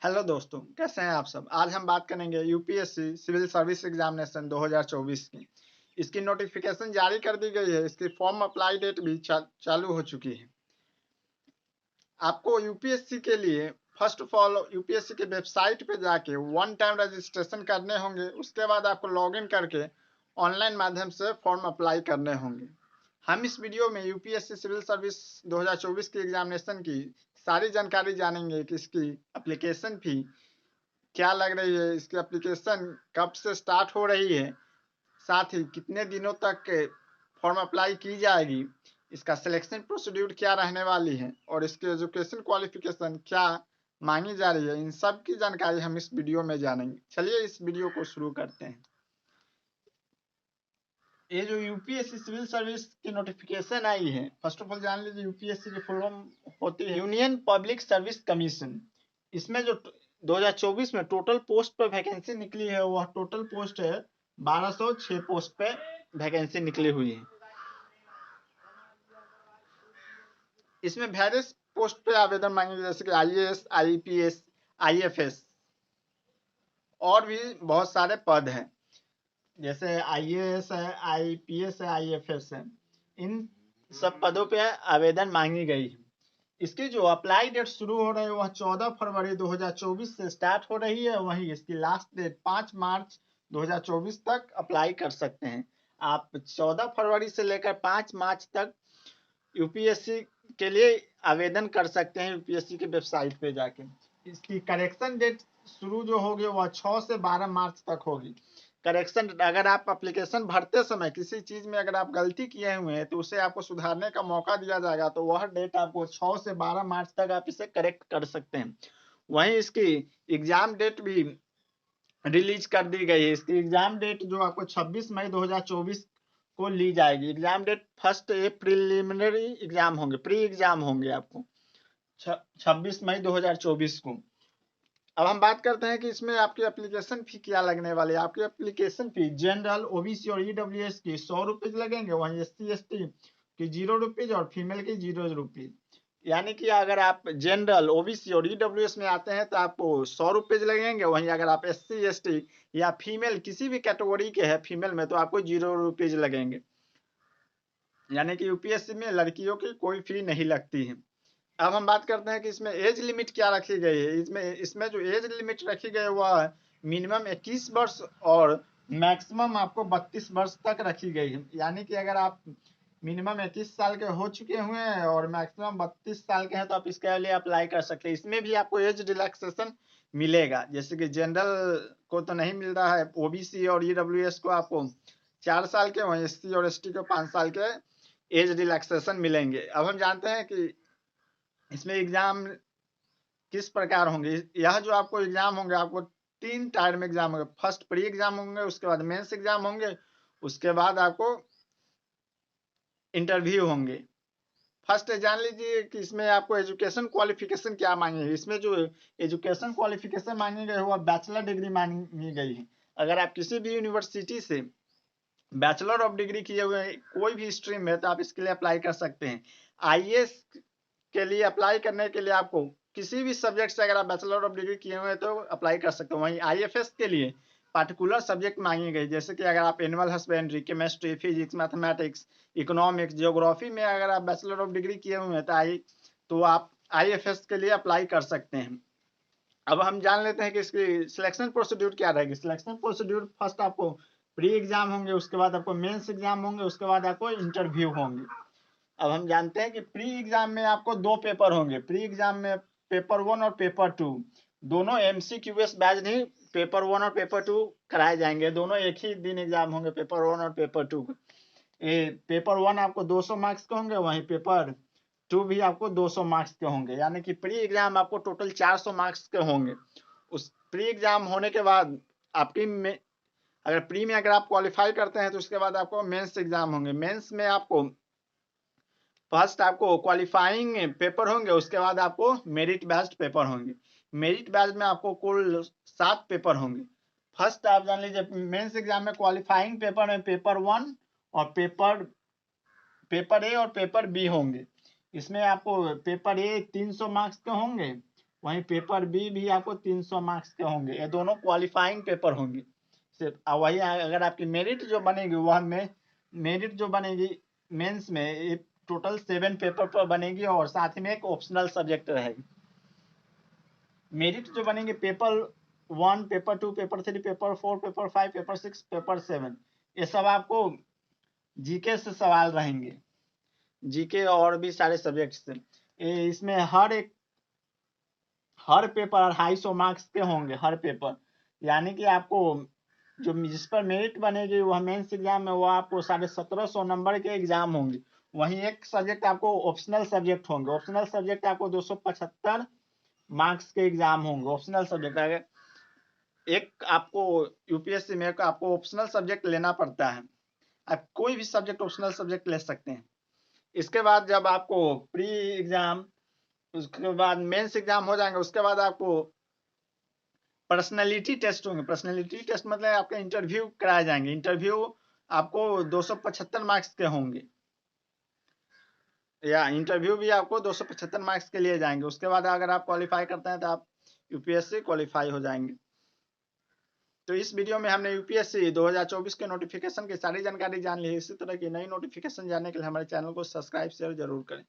Hello दोस्तों, कैसे हैं आप सब। आज हम बात करेंगे यूपीएससी सिविल सर्विस एग्जामिनेशन 2024 की। इसकी नोटिफिकेशन जारी कर दी गई है। इसकी फॉर्म अप्लाई डेट भी चालू हो चुकी है। आपको यूपीएससी के लिए फर्स्ट ऑफ ऑल यूपीएससी के वेबसाइट पे जाके वन टाइम रजिस्ट्रेशन करने होंगे। उसके बाद आपको लॉगिन करके ऑनलाइन माध्यम से फॉर्म अप्लाई करने होंगे। हम इस वीडियो में यूपीएससी सिविल सर्विस 2024 की एग्जामिनेशन की सारी जानकारी जानेंगे कि इसकी एप्लीकेशन फी क्या लग रही है, इसकी एप्लीकेशन कब से स्टार्ट हो रही है, साथ ही कितने दिनों तक फॉर्म अप्लाई की जाएगी, इसका सिलेक्शन प्रोसीड्यूर क्या रहने वाली है और इसके एजुकेशन क्वालिफिकेशन क्या मांगी जा रही है, इन सब की जानकारी हम इस वीडियो में जानेंगे। चलिए इस वीडियो को शुरू करते हैं। ये जो यूपीएससी सिविल सर्विस की नोटिफिकेशन आई है, फर्स्ट ऑफ ऑल जान लीजिए यूपीएससी की फुल फॉर्म होती है यूनियन पब्लिक सर्विस कमीशन। इसमें जो 2024 में टोटल पोस्ट पर वैकेंसी निकली है वह टोटल पोस्ट है 1206 पोस्ट पे वैकेंसी निकली हुई है। इसमें वेरियस पोस्ट पे आवेदन मांगे जैसे कि आईएएस, आईपीएस, आईएफएस और भी बहुत सारे पद हैं। जैसे आईएएस है, आईपीएस है, आईएफएस है। इन सब पदों पे आवेदन मांगी गई है। इसकी जो अप्लाई डेट शुरू हो रही है वह 14 फरवरी 2024 से स्टार्ट हो रही है। वहीं इसकी लास्ट डेट 5 मार्च 2024 तक अप्लाई कर सकते हैं। आप 14 फरवरी से लेकर 5 मार्च तक यूपीएससी के लिए आवेदन कर सकते हैं यूपीएससी के वेबसाइट पे जाके। इसकी करेक्शन डेट शुरू जो होगी वह 6 से 12 मार्च तक होगी। करेक्शन, अगर आप एप्लीकेशन भरते समय किसी चीज में अगर आप गलती किए हुए हैं तो उसे आपको सुधारने का मौका दिया जाएगा, तो वह डेट आपको 6 से 12 मार्च तक आप इसे करेक्ट कर सकते हैं। वहीं इसकी एग्जाम डेट भी रिलीज कर दी गई है। इसकी एग्जाम डेट जो आपको 26 मई 2024 को ली जाएगी। Exam date first preliminary exam होंगे, प्री एग्जाम होंगे आपको 26 मई 2024 को। अब हम बात करते हैं कि इसमें आपकी एप्लीकेशन फी क्या लगने वाली है। आपकी एप्लीकेशन फी जनरल, ओबीसी और ईडब्ल्यूएस की 100 रुपीज लगेंगे। वहीं एससी एसटी की 0 रुपीज और फीमेल की 0 रुपीज। यानी कि अगर आप जनरल, ओबीसी और ईडब्ल्यूएस में आते हैं तो आपको 100 रुपीज लगेंगे। वहीं अगर आप एससी एसटी या फीमेल किसी भी कैटेगरी के हैं फीमेल में तो आपको 0 रुपीज लगेंगे। यानी कि यूपीएससी में लड़कियों की कोई फी नहीं लगती है। अब हम बात करते हैं कि इसमें एज लिमिट क्या रखी गई है। इसमें जो एज लिमिट रखी गई है वह मिनिमम 21 वर्ष और मैक्सिमम आपको 32 वर्ष तक रखी गई है। यानी कि अगर आप मिनिमम 21 साल के हो चुके हुए हैं और मैक्सिमम 32 साल के हैं तो आप इसके लिए अप्लाई कर सकते हैं। इसमें भी आपको एज रिलैक्सेशन मिलेगा, जैसे कि जनरल को तो नहीं मिल रहा है, ओबीसी और ईडब्ल्यूएस को आपको 4 साल के, वहीं एससी और एसटी को 5 साल के एज रिलैक्सेशन मिलेंगे। अब हम जानते हैं कि इसमें एग्जाम किस प्रकार होंगे। यह जो आपको एग्जाम होंगे, आपको 3 टायर में एग्जाम होंगे। फर्स्ट प्री एग्जाम होंगे, उसके बाद मेंस एग्जाम होंगे, उसके बाद आपको इंटरव्यू होंगे। फर्स्ट जान लीजिए कि इसमें आपको एजुकेशन क्वालिफिकेशन क्या मांगी है। इसमें जो एजुकेशन क्वालिफिकेशन मांगी गई है वह बैचलर डिग्री मांगी गई है। अगर आप किसी भी यूनिवर्सिटी से बैचलर ऑफ डिग्री किए हुए कोई भी स्ट्रीम है तो आप इसके लिए अप्लाई कर सकते हैं। आईएएस के लिए अप्लाई करने के लिए आपको किसी भी सब्जेक्ट से अगर आप बैचलर ऑफ डिग्री किए हुए हैं तो अप्लाई कर सकते हो। वहीं आईएफएस के लिए पार्टिकुलर सब्जेक्ट मांगी गई, जैसे कि अगर आप animal husbandry, chemistry, physics, mathematics, economics, geography में अगर आप बैचलर ऑफ डिग्री किए हुए हैं तो आप आईएफएस के लिए अप्लाई कर सकते हैं। अब हम जान लेते हैं कि इसकी सिलेक्शन प्रोसीड्यूर क्या रहेगी। सिलेक्शन प्रोसीड्यूर फर्स्ट आपको प्री एग्जाम होंगे, उसके बाद आपको मेंस एग्जाम होंगे, उसके बाद आपको इंटरव्यू होंगे। अब हम जानते हैं कि प्री एग्जाम में आपको 2 पेपर होंगे। प्री एग्जाम में पेपर 1 और पेपर 2 दोनों एमसीक्यूएस बैच नहीं, पेपर 1 और पेपर 2 कराए जाएंगे। दोनों एक ही दिन एग्जाम होंगे, पेपर 1 और पेपर 2। पेपर 1 आपको 200 मार्क्स के होंगे, वहीं पेपर 2 भी आपको 200 मार्क्स के होंगे। यानी कि प्री एग्जाम आपको टोटल 400 मार्क्स के होंगे। उस प्री एग्जाम होने के बाद आपकी अगर प्री में अगर आप क्वालिफाई करते हैं तो उसके बाद आपको मेंस एग्जाम होंगे। मेंस में आपको फर्स्ट आपको क्वालिफाइंग पेपर होंगे, उसके बाद आपको मेरिट बेस्ड पेपर होंगे। मेरिट बेस्ड में आपको कुल 7 पेपर होंगे। फर्स्ट आप जान लीजिए मेंस एग्जाम में क्वालिफाइंग पेपर में पेपर 1 और पेपर ए और पेपर बी होंगे। इसमें आपको पेपर ए 300 मार्क्स के होंगे, वहीं पेपर बी भी आपको 300 मार्क्स के होंगे। ये दोनों क्वालिफाइंग पेपर होंगे सिर्फ। वही अगर आपकी मेरिट जो बनेगी वह मेरिट जो बनेगी मेंस में, ये टोटल 7 पेपर पर बनेगी और साथ ही में एक ऑप्शनल सब्जेक्ट रहेगी। मेरिट जो बनेंगे paper 1, paper 2, paper 3, paper 4, paper 5, paper 6, paper 7, ये सब आपको जीके से सवाल रहेंगे, जीके और भी सारे सब्जेक्ट से। इसमें हर पेपर 250 मार्क्स के होंगे हर पेपर, यानी कि आपको जो जिस पर मेरिट बनेगी वह मेंस एग्जाम में वो आपको 1750 नंबर के एग्जाम होंगे। वहीं एक सब्जेक्ट आपको ऑप्शनल सब्जेक्ट होंगे, ऑप्शनल सब्जेक्ट आपको 275 मार्क्स के एग्जाम होंगे। ऑप्शनल सब्जेक्ट अगर एक आपको यूपीएससी में आपको ऑप्शनल सब्जेक्ट लेना पड़ता है, आप कोई भी सब्जेक्ट ऑप्शनल सब्जेक्ट ले सकते हैं। इसके बाद जब आपको प्री एग्जाम, उसके बाद मेंस एग्जाम हो जाएंगे, उसके बाद आपको पर्सनैलिटी टेस्ट होंगे। पर्सनैलिटी टेस्ट मतलब आपके इंटरव्यू कराए जाएंगे। इंटरव्यू आपको 275 मार्क्स के होंगे, या इंटरव्यू भी आपको 275 मार्क्स के लिए जाएंगे। उसके बाद अगर आप क्वालिफाई करते हैं तो आप यूपीएससी क्वालिफाई हो जाएंगे। तो इस वीडियो में हमने यूपीएससी 2024 के नोटिफिकेशन की सारी जानकारी जान ली है। इसी तरह की नई नोटिफिकेशन जानने के लिए हमारे चैनल को सब्सक्राइब शेयर जरूर करें।